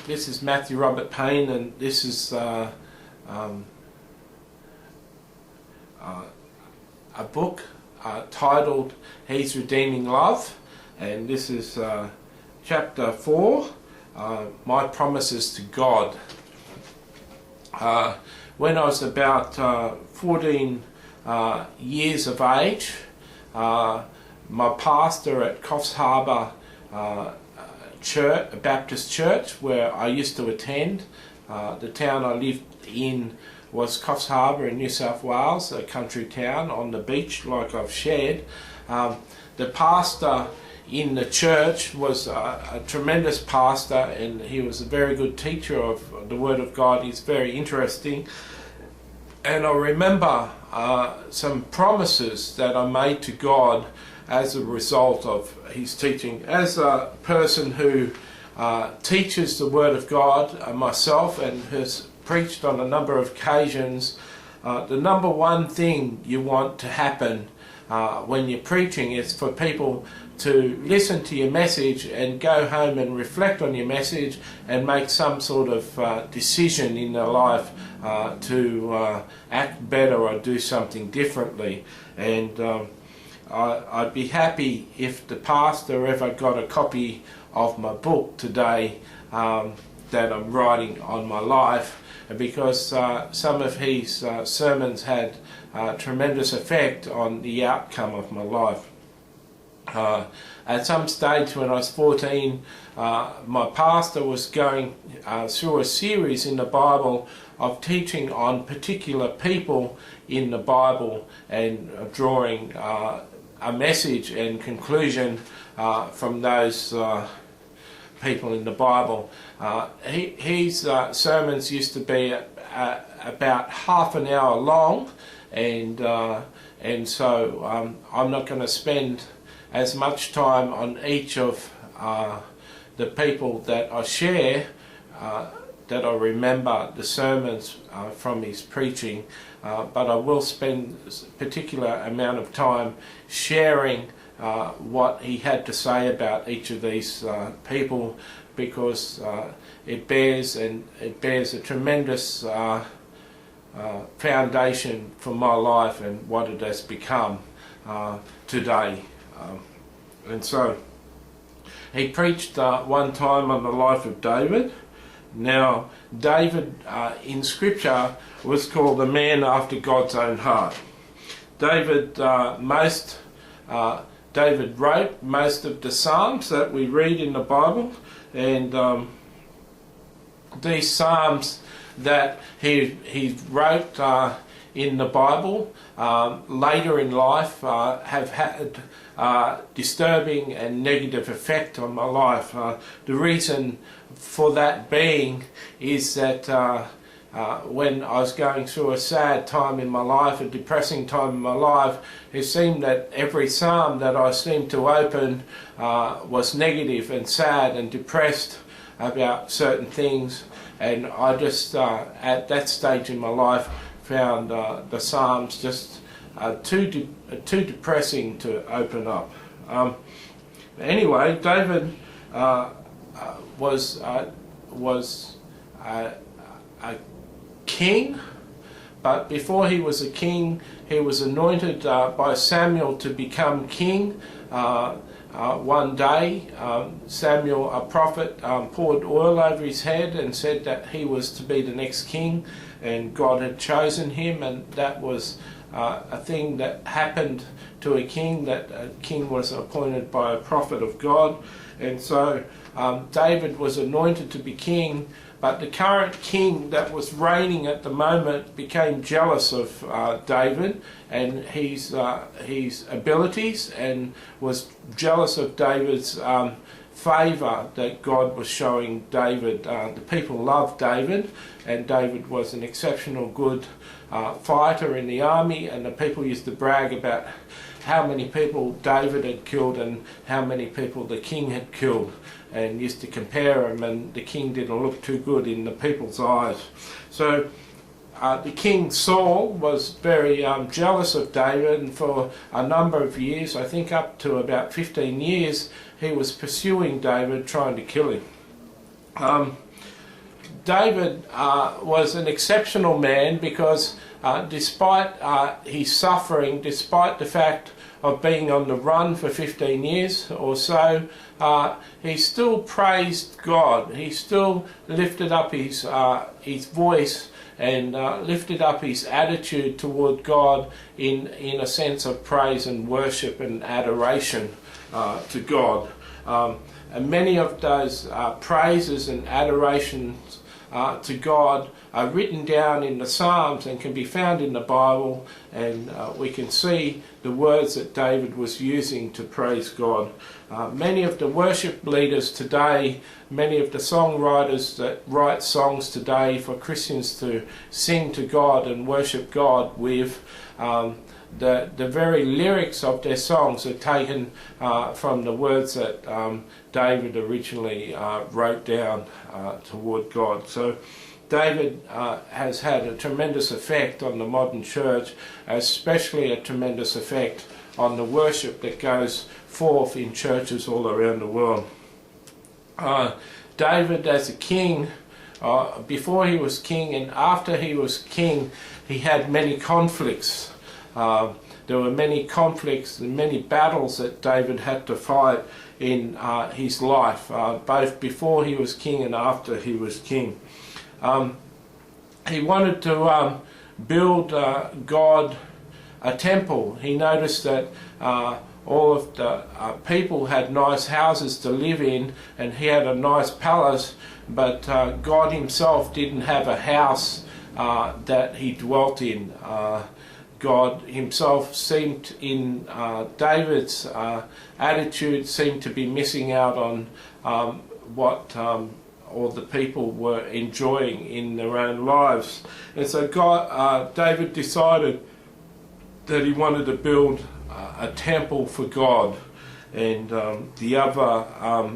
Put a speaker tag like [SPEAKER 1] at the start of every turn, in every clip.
[SPEAKER 1] This is Matthew Robert Payne, and this is a book titled He's Redeeming Love, and this is chapter 4, My Promises to God. When I was about 14 years of age, my pastor at Coffs Harbour Church, a Baptist church where I used to attend, the town I lived in was Coffs Harbour in New South Wales, a country town on the beach like I've shared. The pastor in the church was a tremendous pastor, and he was a very good teacher of the Word of God. He's very interesting, and I remember some promises that I made to God as a result of his teaching. As a person who teaches the Word of God myself and has preached on a number of occasions, the number one thing you want to happen when you're preaching is for people to listen to your message and go home and reflect on your message and make some sort of decision in their life to act better or do something differently. And I'd be happy if the pastor ever got a copy of my book today that I'm writing on my life, because some of his sermons had tremendous effect on the outcome of my life. At some stage when I was 14, my pastor was going through a series in the Bible of teaching on particular people in the Bible and drawing a message and conclusion from those people in the Bible. His sermons used to be about half an hour long, and so I'm not going to spend as much time on each of the people that I share, that I remember the sermons from his preaching, but I will spend a particular amount of time sharing what he had to say about each of these people, because it bears a tremendous foundation for my life and what it has become today. And so he preached one time on the life of David. Now, David in Scripture was called a man after God's own heart. David wrote most of the Psalms that we read in the Bible, and these Psalms that he wrote in the Bible later in life have had disturbing and negative effect on my life. The reason for that being is that when I was going through a sad time in my life, a depressing time in my life, it seemed that every psalm that I seemed to open was negative and sad and depressed about certain things, and I just at that stage in my life found the psalms just too depressing to open up. Anyway, David was a king, but before he was a king, he was anointed by Samuel to become king. One day, Samuel, a prophet, poured oil over his head and said that he was to be the next king, and God had chosen him, and that was a thing that happened to a king, that a king was appointed by a prophet of God. And so David was anointed to be king, but the current king that was reigning at the moment became jealous of David and his abilities, and was jealous of David's favour that God was showing David. The people loved David, and David was an exceptional good fighter in the army, and the people used to brag about how many people David had killed and how many people the king had killed, and used to compare them, and the king didn't look too good in the people's eyes. So the king Saul was very jealous of David, and for a number of years, I think up to about 15 years, he was pursuing David, trying to kill him. David was an exceptional man because despite his suffering, despite the fact of being on the run for 15 years or so, he still praised God. He still lifted up his voice and lifted up his attitude toward God in a sense of praise and worship and adoration to God. And many of those praises and adorations to God are written down in the Psalms and can be found in the Bible, and we can see the words that David was using to praise God. Many of the worship leaders today, many of the songwriters that write songs today for Christians to sing to God and worship God with, the very lyrics of their songs are taken from the words that David originally wrote down toward God. So David has had a tremendous effect on the modern church, especially a tremendous effect on the worship that goes forth in churches all around the world. David, as a king, before he was king and after he was king, he had many conflicts. There were many conflicts and many battles that David had to fight in his life, both before he was king and after he was king. He wanted to build God a temple. He noticed that all of the people had nice houses to live in, and he had a nice palace, but God himself didn't have a house that he dwelt in. God himself seemed, in David's attitude, seemed to be missing out on what all the people were enjoying in their own lives. And so David decided that he wanted to build a temple for God. And the other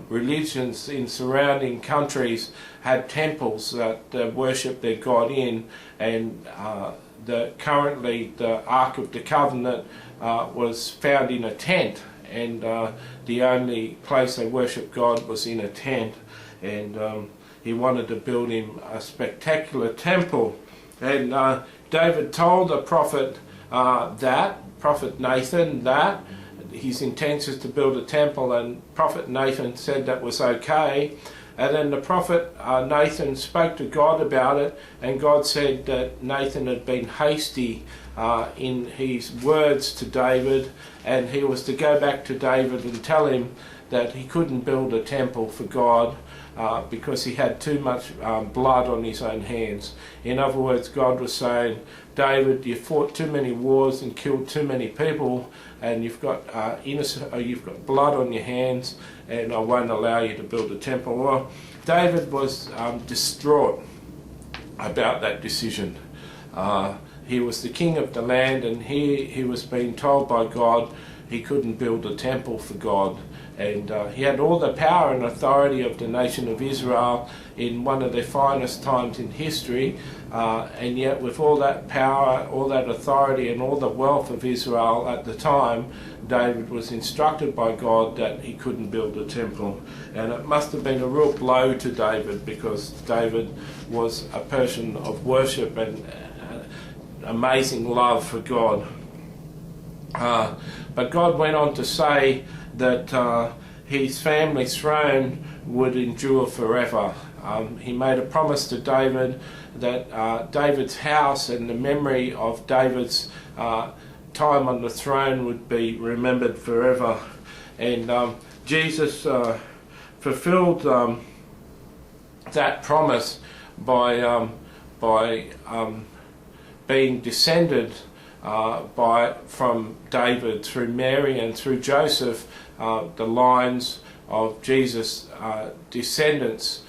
[SPEAKER 1] religions in surrounding countries had temples that they worshipped their God in, and currently the Ark of the Covenant was found in a tent, and the only place they worshipped God was in a tent. And he wanted to build him a spectacular temple. And David told the prophet Prophet Nathan, that his intention is to build a temple, and Prophet Nathan said that was okay. And then the prophet Nathan spoke to God about it, and God said that Nathan had been hasty in his words to David, and he was to go back to David and tell him that he couldn't build a temple for God because he had too much blood on his own hands. In other words, God was saying, David, you fought too many wars and killed too many people, and you've got you've got blood on your hands, and I won't allow you to build a temple. Well, David was distraught about that decision. He was the king of the land, and he was being told by God he couldn't build a temple for God. And he had all the power and authority of the nation of Israel in one of their finest times in history, and yet with all that power, all that authority and all the wealth of Israel at the time, David was instructed by God that he couldn't build a temple. And it must have been a real blow to David, because David was a person of worship and amazing love for God. But God went on to say that his family's throne would endure forever. He made a promise to David that David's house and the memory of David's time on the throne would be remembered forever. And Jesus fulfilled that promise by being descended from David through Mary and through Joseph. The lines of Jesus' descendants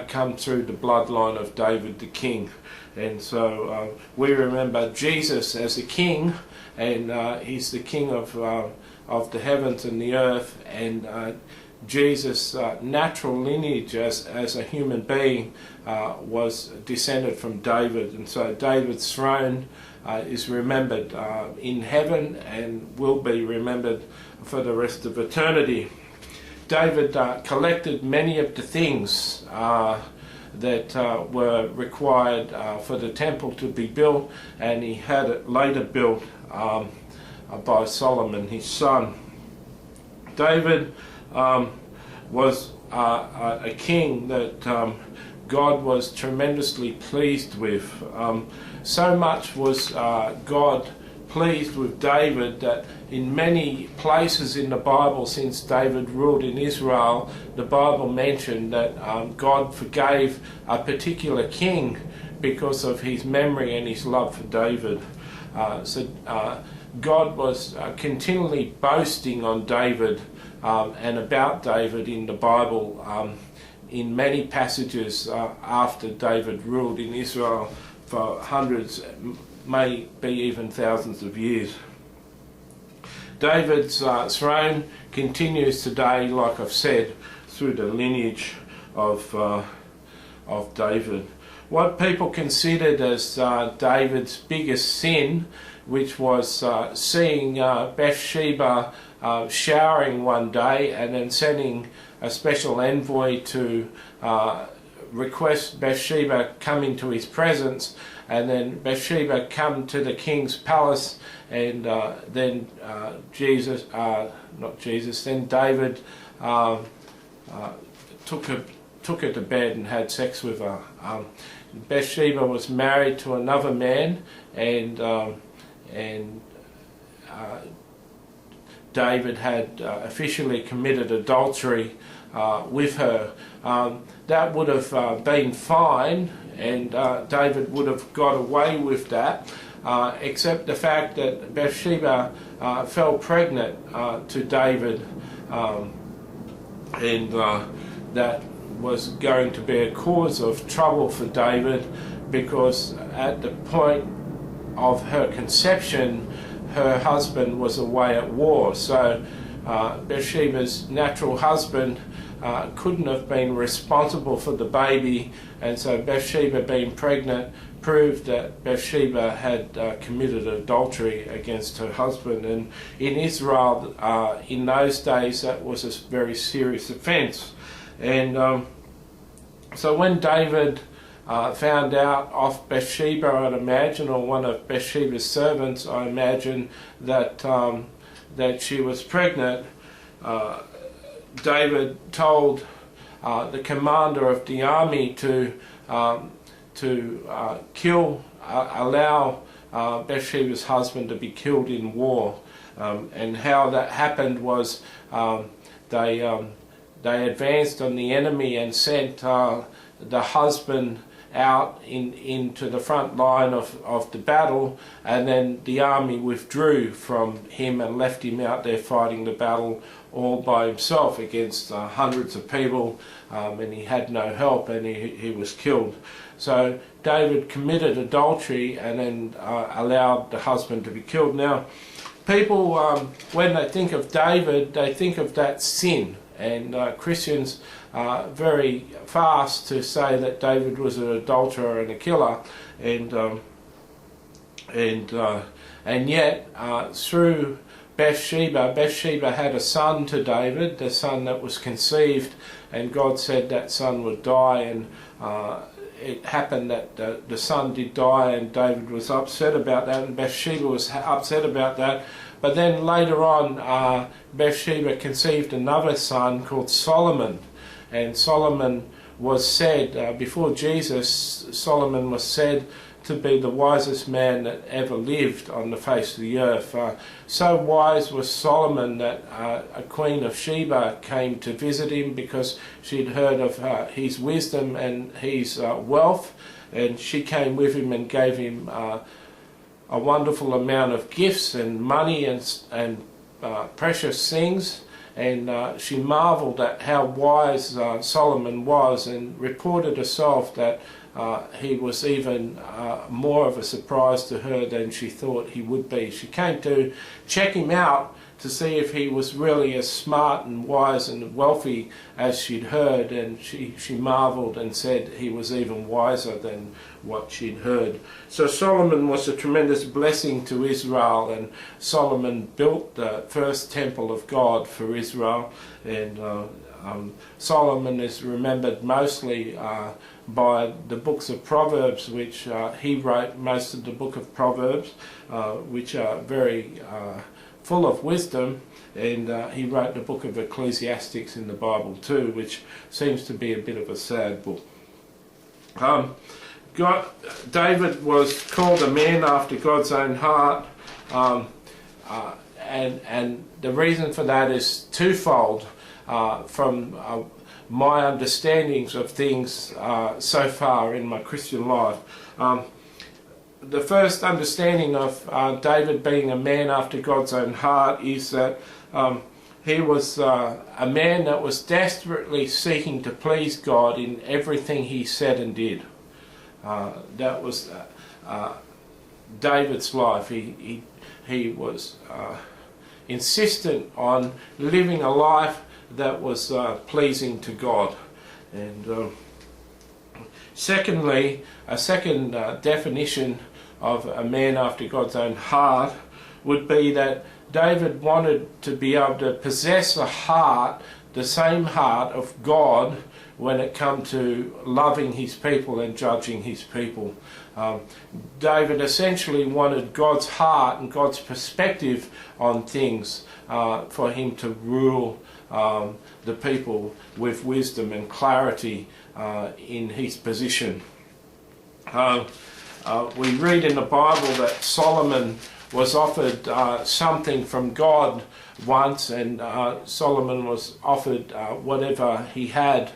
[SPEAKER 1] come through the bloodline of David the king. And so we remember Jesus as a king, and he's the king of the heavens and the earth, and Jesus' natural lineage as a human being was descended from David. And so David's throne is remembered in heaven and will be remembered for the rest of eternity. David collected many of the things that were required for the temple to be built, and he had it later built by Solomon, his son. David was a king that God was tremendously pleased with. So much was God pleased with David that in many places in the Bible, since David ruled in Israel, the Bible mentioned that God forgave a particular king because of his memory and his love for David. So God was continually boasting on David and about David in the Bible in many passages after David ruled in Israel for hundreds, maybe even thousands of years. David's throne continues today, like I've said, through the lineage of David. What people considered as David's biggest sin, which was seeing Bathsheba showering one day and then sending a special envoy to request Bathsheba come into his presence, and then Bathsheba come to the king's palace, and then then David took her to bed and had sex with her. Bathsheba was married to another man, and David had officially committed adultery with her. That would have been fine, and David would have got away with that, except the fact that Bathsheba fell pregnant to David, and that was going to be a cause of trouble for David, because at the point of her conception, her husband was away at war. So Bathsheba's natural husband couldn't have been responsible for the baby, and so Bathsheba being pregnant proved that Bathsheba had committed adultery against her husband. And in Israel, in those days, that was a very serious offence. And so when David found out of Bathsheba, I'd imagine, or one of Bathsheba's servants, I imagine, that that she was pregnant, David told the commander of the army to allow Bathsheba's husband to be killed in war. And how that happened was they advanced on the enemy and sent the husband out into the front line of the battle, and then the army withdrew from him and left him out there fighting the battle all by himself against hundreds of people, and he had no help, and he was killed. So David committed adultery and then allowed the husband to be killed. Now, people, when they think of David, they think of that sin, and Christians are very fast to say that David was an adulterer and a killer, and yet through Bathsheba had a son to David, the son that was conceived, and God said that son would die, and it happened that the son did die, and David was upset about that, and Bathsheba was upset about that. But then later on, Bathsheba conceived another son called Solomon, and Solomon was said, before Jesus, Solomon was said to be the wisest man that ever lived on the face of the earth. So wise was Solomon that a queen of Sheba came to visit him because she'd heard of his wisdom and his wealth, and she came with him and gave him a wonderful amount of gifts and money and precious things. And she marvelled at how wise Solomon was, and reported herself that he was even more of a surprise to her than she thought he would be. She came to check him out to see if he was really as smart and wise and wealthy as she'd heard, and she marvelled and said he was even wiser than what she'd heard. So Solomon was a tremendous blessing to Israel, and Solomon built the first temple of God for Israel, and Solomon is remembered mostly by the books of Proverbs, which he wrote most of the book of Proverbs, which are very full of wisdom, and he wrote the book of Ecclesiastics in the Bible too, which seems to be a bit of a sad book. David was called a man after God's own heart, and the reason for that is twofold from my understandings of things so far in my Christian life. The first understanding of David being a man after God's own heart is that he was a man that was desperately seeking to please God in everything he said and did. That was David's life. He was insistent on living a life that was pleasing to God. And secondly, a second definition of a man after God's own heart would be that David wanted to be able to possess a heart, the same heart of God, when it come to loving his people and judging his people. David essentially wanted God's heart and God's perspective on things for him to rule the people with wisdom and clarity in his position. We read in the Bible that Solomon was offered something from God once, and Solomon was offered whatever he had,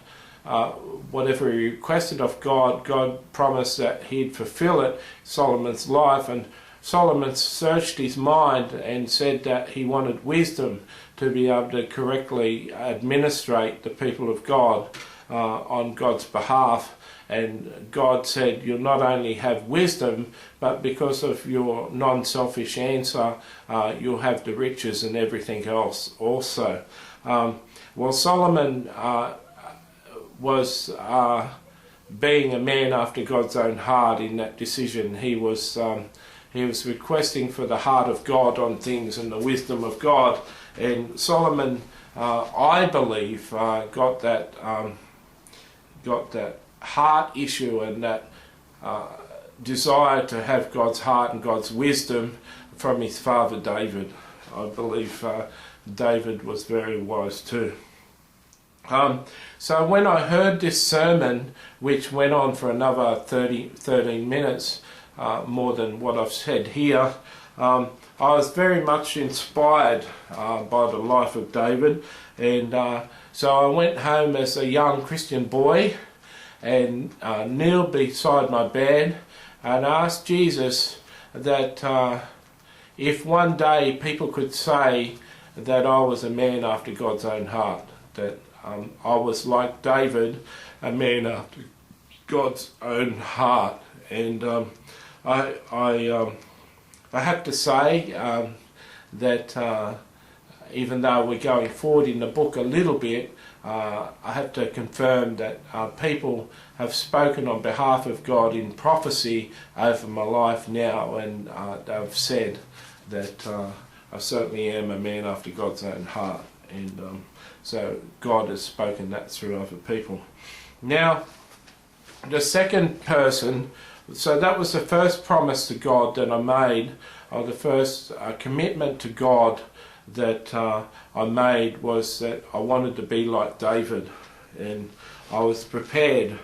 [SPEAKER 1] whatever he requested of God. God promised that he'd fulfill it, Solomon's life, and Solomon searched his mind and said that he wanted wisdom to be able to correctly administrate the people of God on God's behalf. And God said, you'll not only have wisdom, but because of your non-selfish answer, you'll have the riches and everything else also. Well, Solomon was being a man after God's own heart in that decision. He was requesting for the heart of God on things and the wisdom of God. And Solomon, I believe, got that heart issue and that desire to have God's heart and God's wisdom from his father David. I believe David was very wise too. So when I heard this sermon, which went on for another 13 minutes, more than what I've said here, I was very much inspired by the life of David, and so I went home as a young Christian boy and kneeled beside my bed and asked Jesus that if one day people could say that I was a man after God's own heart, that I was like David, a man after God's own heart. And I have to say that even though we're going forward in the book a little bit, I have to confirm that people have spoken on behalf of God in prophecy over my life now, and they've said that I certainly am a man after God's own heart, and so God has spoken that through other people. Now, the second person, so that was the first promise to God that I made, or the first commitment to God that I made, was that I wanted to be like David, and I was prepared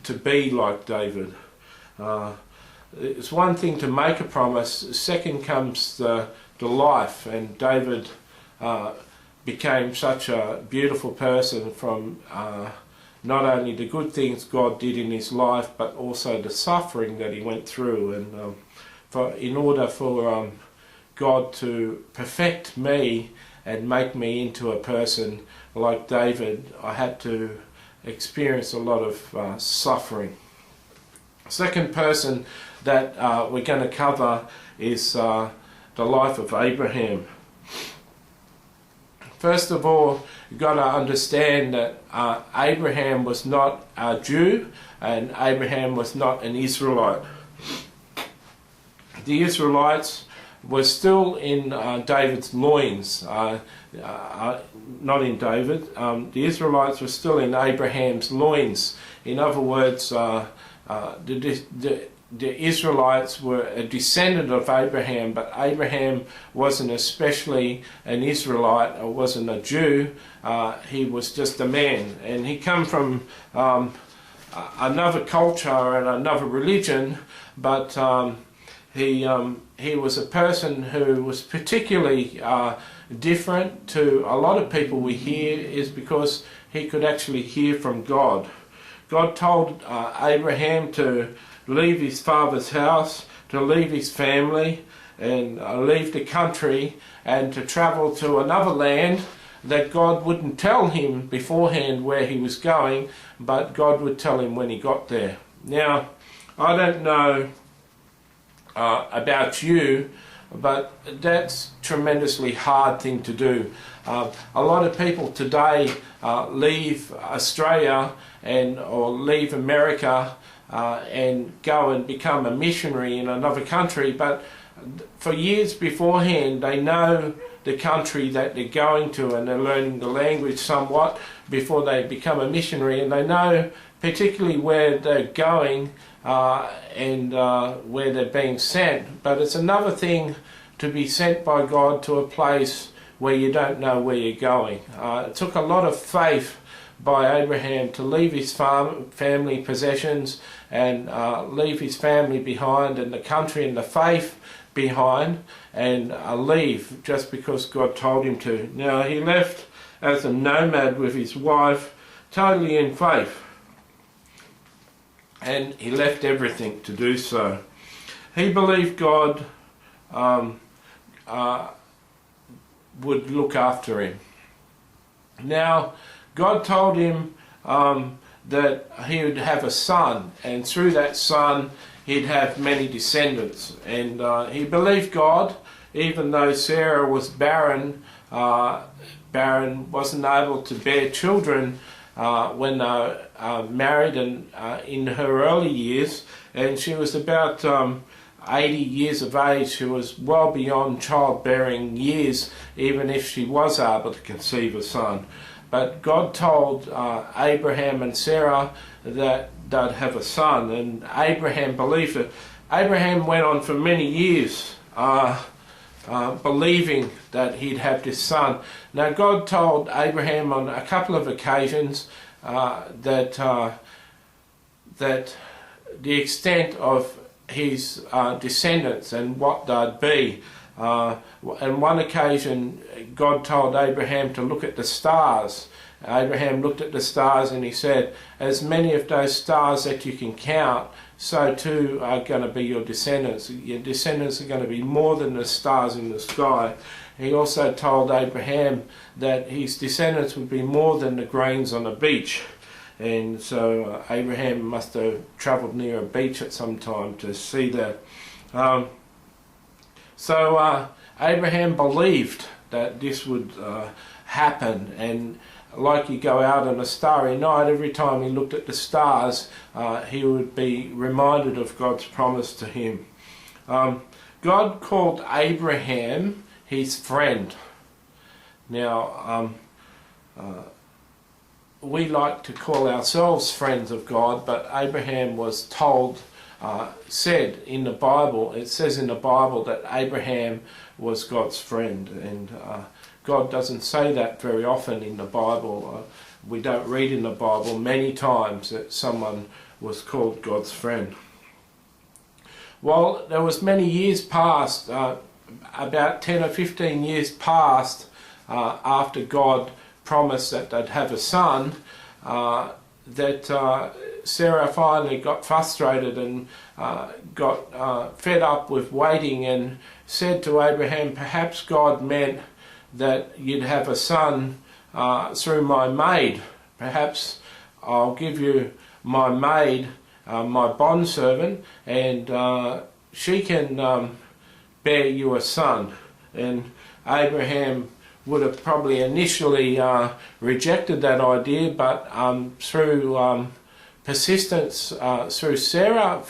[SPEAKER 1] to be like David. It's one thing to make a promise, second comes the life, and David became such a beautiful person from not only the good things God did in his life, but also the suffering that he went through. And in order for God to perfect me and make me into a person like David, I had to experience a lot of suffering. Second person that we're going to cover is the life of Abraham. First of all, you've got to understand that Abraham was not a Jew and Abraham was not an Israelite. The Israelites were still in David's loins, not in David. The Israelites were still in Abraham's loins. In other words, the Israelites were a descendant of Abraham, but Abraham wasn't especially an Israelite or wasn't a Jew. He was just a man, and he come from another culture and another religion, but he was a person who was particularly different to a lot of people we hear, is because he could actually hear from God. God told Abraham to leave his father's house, to leave his family, and leave the country, and to travel to another land that God wouldn't tell him beforehand where he was going, but God would tell him when he got there. Now, I don't know about you, but that's a tremendously hard thing to do. A lot of people today leave Australia or leave America and go and become a missionary in another country, but for years beforehand they know the country that they're going to, and they're learning the language somewhat before they become a missionary, and they know particularly where they're going and where they're being sent. But it's another thing to be sent by God to a place where you don't know where you're going. It took a lot of faith by Abraham to leave his family possessions and leave his family behind, and the country and the faith behind, and leave just because God told him to. Now, he left as a nomad with his wife, totally in faith, and he left everything to do so. He believed God would look after him. Now, God told him that he would have a son, and through that son he'd have many descendants. And he believed God, even though Sarah was barren, wasn't able to bear children when they married, and in her early years, and she was about 80 years of age. She was well beyond childbearing years, even if she was able to conceive a son. But God told Abraham and Sarah that they'd have a son, and Abraham believed it. Abraham went on for many years believing that he'd have this son. Now, God told Abraham on a couple of occasions that the extent of his descendants and what they'd be. On one occasion, God told Abraham to look at the stars. Abraham looked at the stars and he said, as many of those stars that you can count, so too are going to be your descendants. Your descendants are going to be more than the stars in the sky. He also told Abraham that his descendants would be more than the grains on a beach. And so Abraham must have travelled near a beach at some time to see that. So Abraham believed that this would happen, and like you go out on a starry night, every time he looked at the stars, he would be reminded of God's promise to him. God called Abraham his friend. Now, we like to call ourselves friends of God, but Abraham was told, said in the Bible, it says in the Bible that Abraham was God's friend, and God doesn't say that very often in the Bible. We don't read in the Bible many times that someone was called God's friend. Well, there was many years passed, about 10 or 15 years passed after God promised that they'd have a son, that Sarah finally got frustrated and got fed up with waiting, and said to Abraham, perhaps God meant that you'd have a son through my maid. Perhaps I'll give you my maid, my bondservant, and she can bear you a son. And Abraham would have probably initially rejected that idea, but through persistence, through Sarah,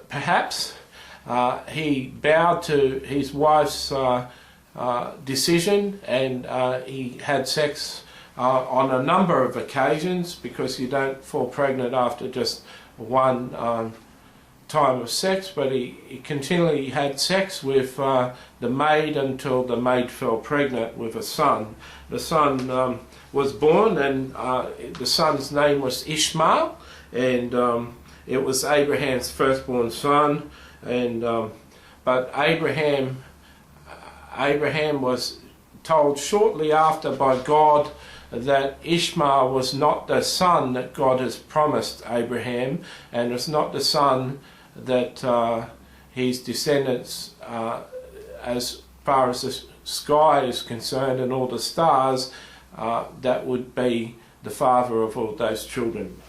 [SPEAKER 1] perhaps, he bowed to his wife's decision, and he had sex on a number of occasions, because you don't fall pregnant after just one time of sex, but he continually had sex with the maid until the maid fell pregnant with a son. The son was born, and the son's name was Ishmael, and it was Abraham's firstborn son. And but Abraham was told shortly after by God that Ishmael was not the son that God has promised Abraham, and it's not the son that his descendants, as far as the sky is concerned and all the stars, that would be the father of all those children.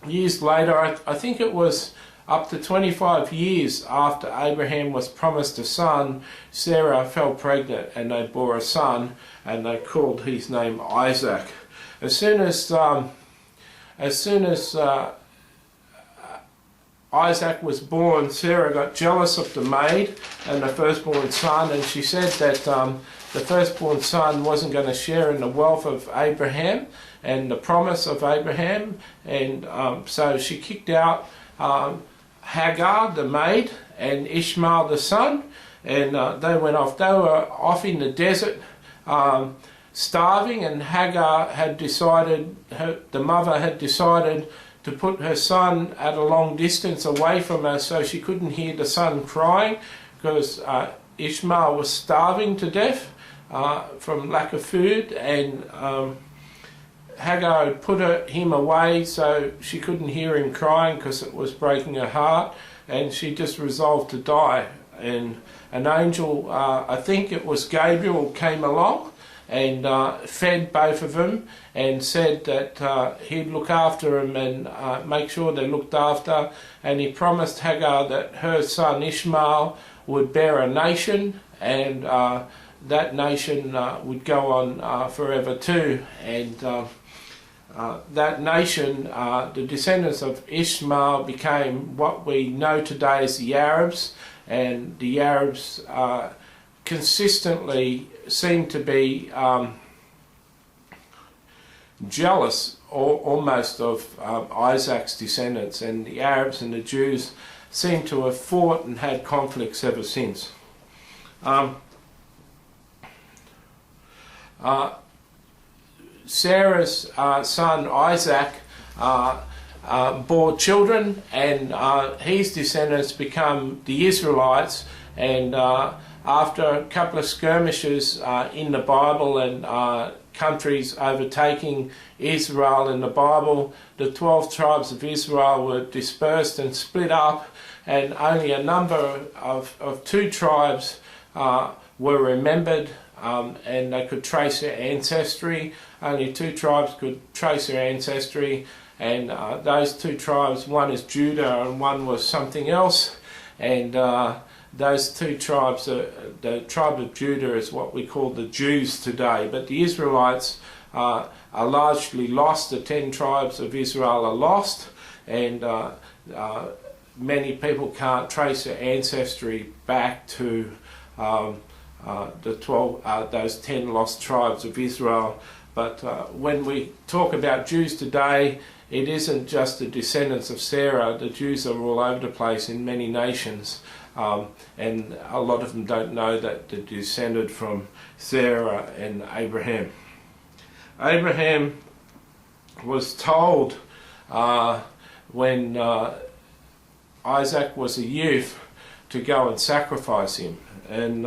[SPEAKER 1] Years later, I think it was up to 25 years after Abraham was promised a son, Sarah fell pregnant and they bore a son, and they called his name Isaac. As soon as Isaac was born, Sarah got jealous of the maid and the firstborn son, and she said that the firstborn son wasn't going to share in the wealth of Abraham and the promise of Abraham, and so she kicked out Hagar, the maid, and Ishmael, the son, and they went off. They were off in the desert, starving, and Hagar had decided, the mother had decided to put her son at a long distance away from her so she couldn't hear the son crying, because Ishmael was starving to death from lack of food, and Hagar had put him away so she couldn't hear him crying because it was breaking her heart, and she just resolved to die. And an angel, I think it was Gabriel, came along and fed both of them and said that he'd look after them and make sure they looked after, and he promised Hagar that her son Ishmael would bear a nation, and that nation would go on forever too. And that nation, the descendants of Ishmael, became what we know today as the Arabs, and the Arabs consistently seem to be jealous almost of Isaac's descendants, and the Arabs and the Jews seem to have fought and had conflicts ever since. Sarah's son Isaac bore children, and his descendants become the Israelites, and after a couple of skirmishes in the Bible and countries overtaking Israel in the Bible, the 12 tribes of Israel were dispersed and split up, and only a number of 2 tribes were remembered, and they could trace their ancestry. Only 2 tribes could trace their ancestry, and those 2 tribes, one is Judah and one was something else, and those 2 tribes, the tribe of Judah is what we call the Jews today, but the Israelites are largely lost. The 10 tribes of Israel are lost, and many people can't trace their ancestry back to those 10 lost tribes of Israel. But when we talk about Jews today, it isn't just the descendants of Sarah. The Jews are all over the place in many nations, and a lot of them don't know that they're descended from Sarah and Abraham. Abraham was told when Isaac was a youth to go and sacrifice him, and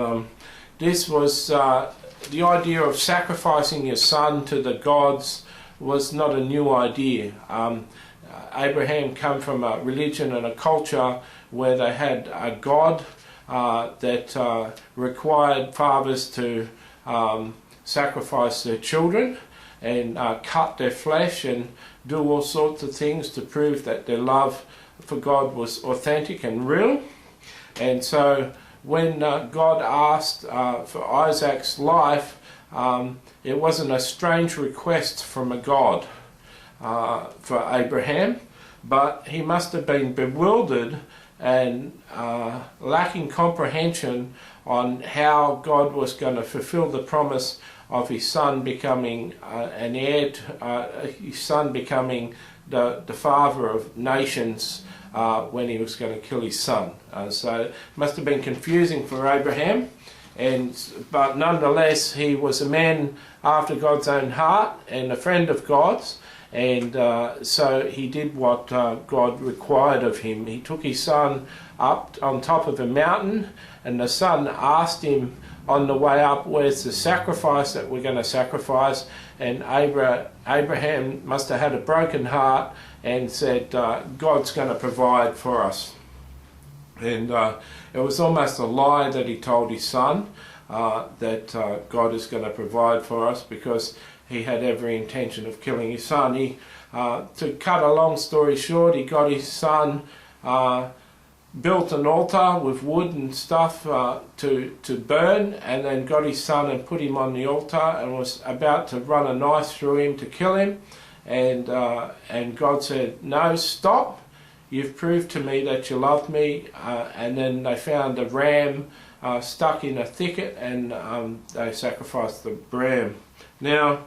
[SPEAKER 1] this was the idea of sacrificing your son to the gods was not a new idea. Abraham came from a religion and a culture where they had a god that required fathers to sacrifice their children and cut their flesh and do all sorts of things to prove that their love for God was authentic and real. And so when God asked for Isaac's life, it wasn't a strange request from a God for Abraham, but he must have been bewildered and lacking comprehension on how God was going to fulfill the promise of his son becoming an heir, his son becoming the father of nations when he was going to kill his son. So it must have been confusing for Abraham, but nonetheless he was a man after God's own heart and a friend of God's, and so he did what God required of him. He took his son up on top of a mountain, and the son asked him on the way up, where's the sacrifice that we're going to sacrifice? And Abraham must have had a broken heart and said, God's going to provide for us. And it was almost a lie that he told his son, that God is going to provide for us, because he had every intention of killing his son. To cut a long story short, he got his son, built an altar with wood and stuff to burn, and then got his son and put him on the altar and was about to run a knife through him to kill him, and God said, no, stop, you've proved to me that you love me. And then they found a ram stuck in a thicket, and they sacrificed the ram. Now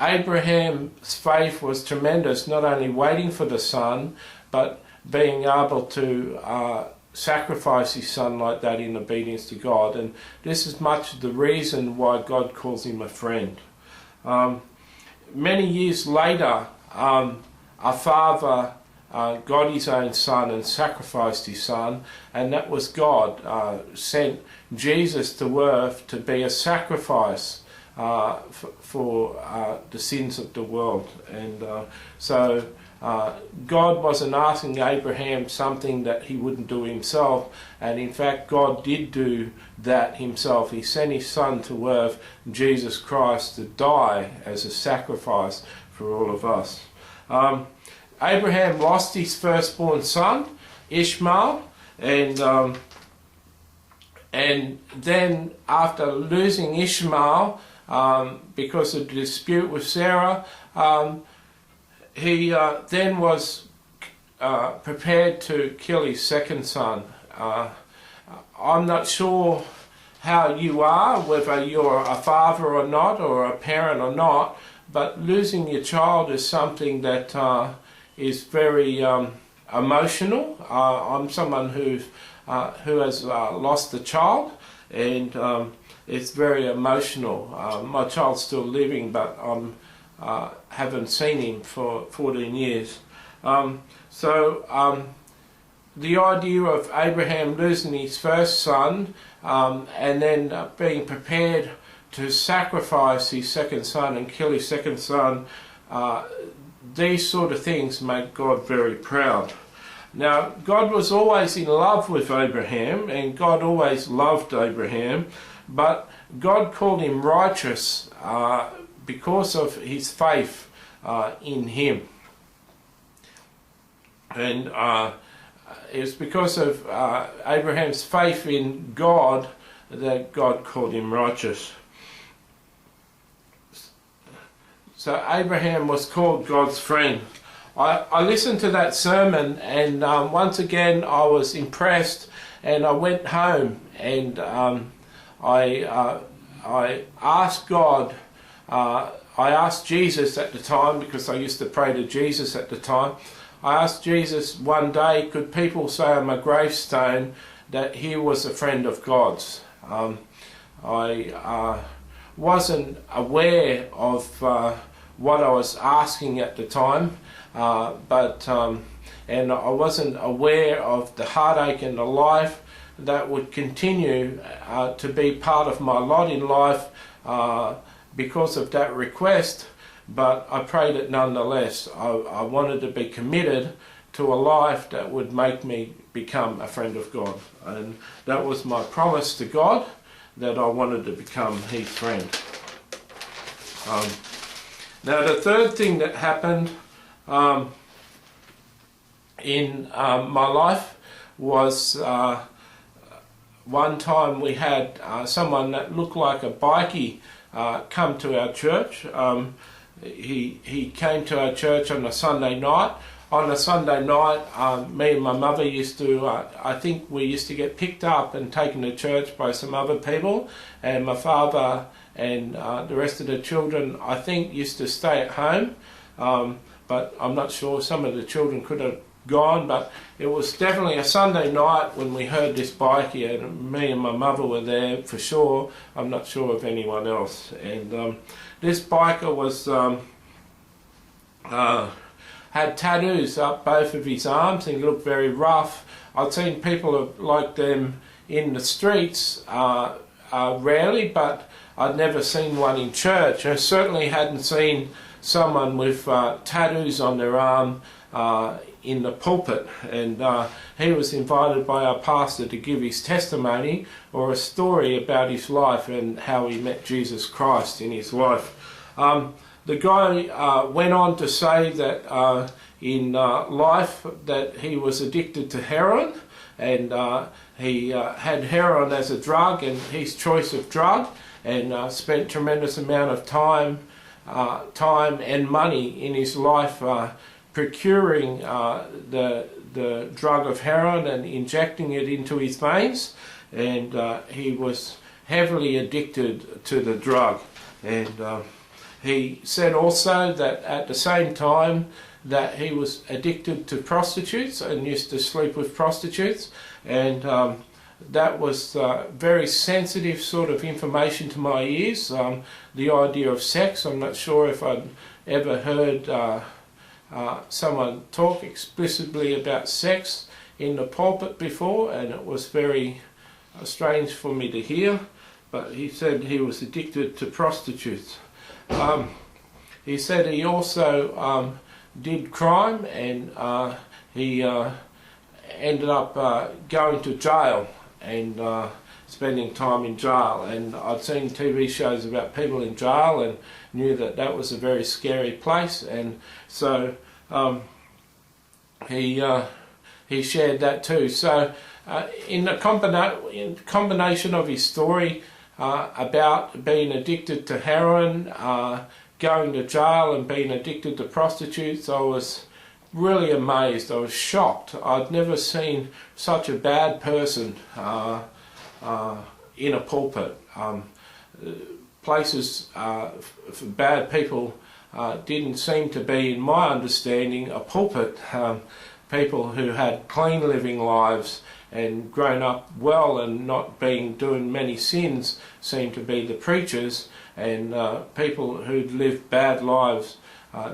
[SPEAKER 1] Abraham's faith was tremendous, not only waiting for the son, but being able to sacrifice his son like that in obedience to God. And this is much the reason why God calls him a friend. Many years later, a father got his own son and sacrificed his son, and that was God sent Jesus to earth to be a sacrifice for the sins of the world. And so God wasn't asking Abraham something that he wouldn't do himself, and in fact God did do that himself. He sent his son to earth, Jesus Christ, to die as a sacrifice for all of us. Abraham lost his firstborn son, Ishmael, and then after losing Ishmael, because of the dispute with Sarah, he then was prepared to kill his second son. I'm not sure how you are, whether you're a father or not, or a parent or not, but losing your child is something that is very emotional. I'm someone who has lost a child, and it's very emotional. My child's still living, but I haven't seen him for 14 years. The idea of Abraham losing his first son and then being prepared to sacrifice his second son and kill his second son, these sort of things make God very proud. Now, God was always in love with Abraham, and God always loved Abraham, but God called him righteous because of his faith in him. And it's because of Abraham's faith in God that God called him righteous. So Abraham was called God's friend. I listened to that sermon, and once again I was impressed, and I went home and I asked God, I asked Jesus at the time, because I used to pray to Jesus at the time. I asked Jesus one day, could people say on my gravestone that he was a friend of God's? I wasn't aware of what I was asking at the time, and I wasn't aware of the heartache and the life that would continue to be part of my lot in life because of that request, but I prayed it nonetheless. I wanted to be committed to a life that would make me become a friend of God, and that was my promise to God, that I wanted to become his friend. Now the third thing that happened in my life was one time we had someone that looked like a bikie come to our church. He came to our church on a Sunday night. On a Sunday night, me and my mother used to, I think we used to get picked up and taken to church by some other people, and my father and the rest of the children, I think, used to stay at home, but I'm not sure, some of the children could have gone, but it was definitely a Sunday night when we heard this bikie, and me and my mother were there for sure. I'm not sure of anyone else. And this biker was had tattoos up both of his arms, and he looked very rough. I'd seen people like them in the streets rarely, but I'd never seen one in church. I certainly hadn't seen someone with tattoos on their arm in the pulpit, and he was invited by our pastor to give his testimony or a story about his life and how he met Jesus Christ in his life. The guy went on to say that in life that he was addicted to heroin, and he had heroin as a drug and his choice of drug, and spent tremendous amount of time and money in his life procuring the drug of heroin and injecting it into his veins, and he was heavily addicted to the drug. And he said also that at the same time that he was addicted to prostitutes and used to sleep with prostitutes, and that was very sensitive sort of information to my ears. The idea of sex, I'm not sure if I'd ever heard someone talk explicitly about sex in the pulpit before, and it was very strange for me to hear. But he said he was addicted to prostitutes. He said he also did crime, and he ended up going to jail and spending time in jail. And I'd seen TV shows about people in jail and knew that that was a very scary place, and so he shared that too. So in the combination of his story about being addicted to heroin, going to jail and being addicted to prostitutes, I was really amazed. I was shocked. I'd never seen such a bad person in a pulpit. Places for bad people didn't seem to be, in my understanding, a pulpit. People who had clean living lives and grown up well and not doing many sins seemed to be the preachers, and people who'd lived bad lives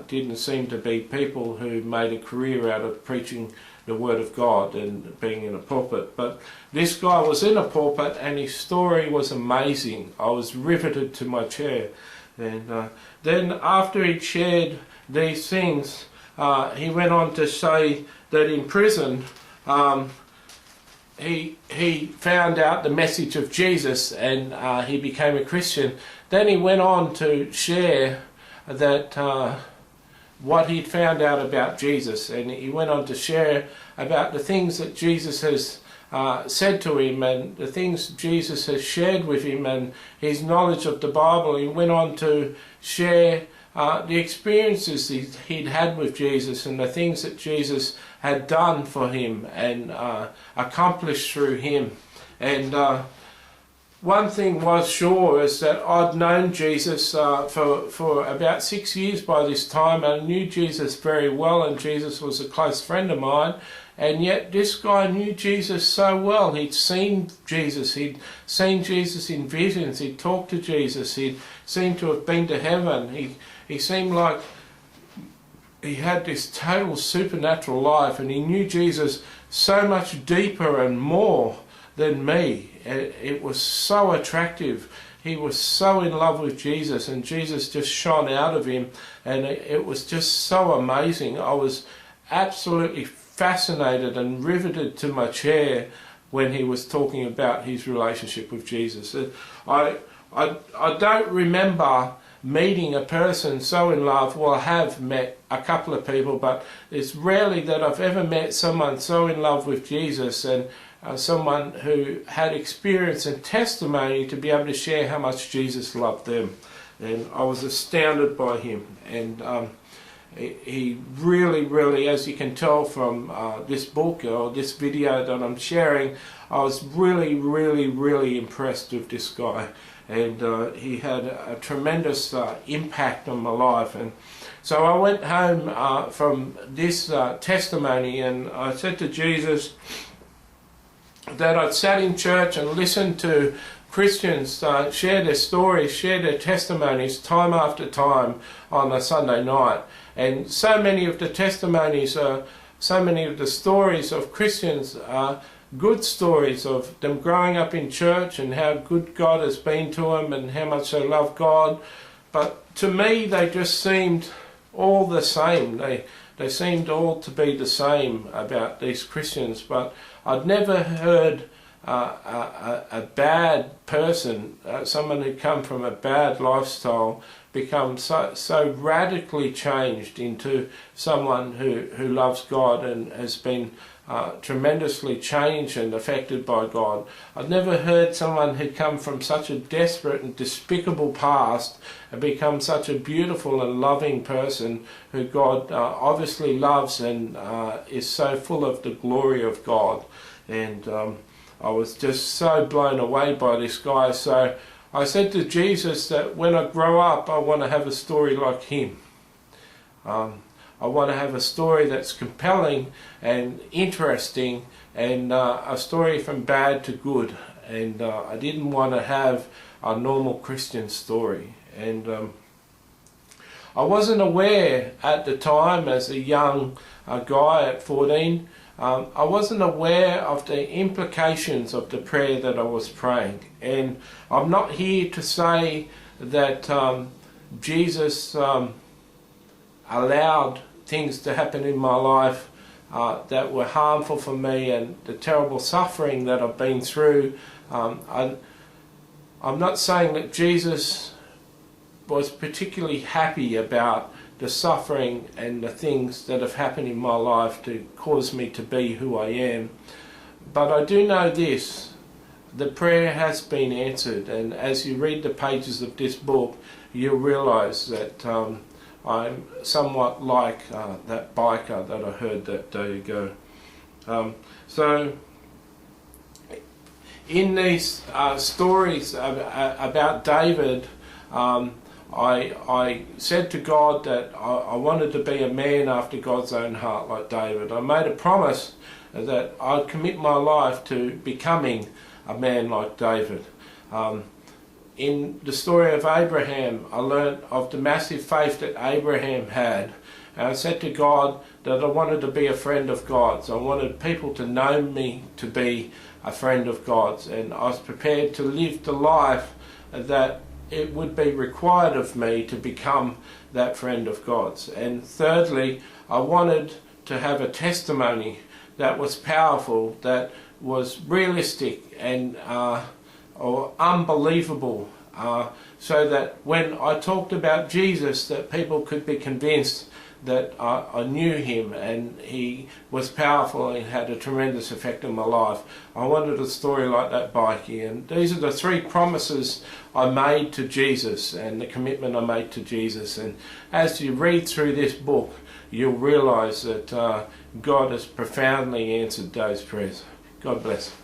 [SPEAKER 1] didn't seem to be people who made a career out of preaching the Word of God and being in a pulpit. But this guy was in a pulpit, and his story was amazing. I was riveted to my chair. And then after he'd shared these things, he went on to say that in prison he found out the message of Jesus, and he became a Christian. Then he went on to share that what he'd found out about Jesus, and he went on to share about the things that Jesus has said to him and the things Jesus has shared with him and his knowledge of the Bible. He went on to share the experiences he'd had with Jesus and the things that Jesus had done for him and accomplished through him. And one thing was sure is that I'd known Jesus for about 6 years by this time. I knew Jesus very well, and Jesus was a close friend of mine. And yet this guy knew Jesus so well. He'd seen Jesus in visions, he'd talked to Jesus, he'd seemed to have been to heaven. He seemed like he had this total supernatural life, and he knew Jesus so much deeper and more than me. It was so attractive. He was so in love with Jesus, and Jesus just shone out of him, and it was just so amazing. I was absolutely fascinated and riveted to my chair when he was talking about his relationship with Jesus. I don't remember meeting a person so in love. Well, I have met a couple of people, but it's rarely that I've ever met someone so in love with Jesus, and someone who had experience and testimony to be able to share how much Jesus loved them. And I was astounded by him. And he really, as you can tell from this book or this video that I'm sharing, I was really impressed with this guy. And he had a tremendous impact on my life. And so I went home from this testimony, and I said to Jesus that I'd sat in church and listened to Christians share their stories, share their testimonies time after time on a Sunday night. And so many of the testimonies, so many of the stories of Christians are good stories of them growing up in church and how good God has been to them and how much they love God. But to me, they just seemed all the same. They seemed all to be the same about these Christians. But I'd never heard a bad person, someone who'd come from a bad lifestyle, become so radically changed into someone who loves God and has been tremendously changed and affected by God. I've never heard someone who'd come from such a desperate and despicable past and become such a beautiful and loving person who God obviously loves and is so full of the glory of God. And I was just so blown away by this guy. So I said to Jesus that when I grow up, I want to have a story like him. I want to have a story that's compelling and interesting, and a story from bad to good. And I didn't want to have a normal Christian story. And I wasn't aware at the time, as a young guy at 14, I wasn't aware of the implications of the prayer that I was praying. And I'm not here to say that Jesus allowed things to happen in my life that were harmful for me, and the terrible suffering that I've been through. I'm not saying that Jesus was particularly happy about the suffering and the things that have happened in my life to cause me to be who I am. But I do know this: the prayer has been answered, and as you read the pages of this book, you'll realise that I'm somewhat like that biker that I heard that day ago. So in these stories about David, I said to God that I wanted to be a man after God's own heart like David. I made a promise that I'd commit my life to becoming a man like David. In the story of Abraham, I learnt of the massive faith that Abraham had. And I said to God that I wanted to be a friend of God's. I wanted people to know me to be a friend of God's. And I was prepared to live the life that it would be required of me to become that friend of God's. And thirdly, I wanted to have a testimony that was powerful, that was realistic and or unbelievable, so that when I talked about Jesus, that people could be convinced that I knew him and he was powerful and had a tremendous effect on my life. I wanted a story like that bikie, and these are the three promises I made to Jesus and the commitment I made to Jesus. And as you read through this book, you'll realise that God has profoundly answered those prayers. God bless.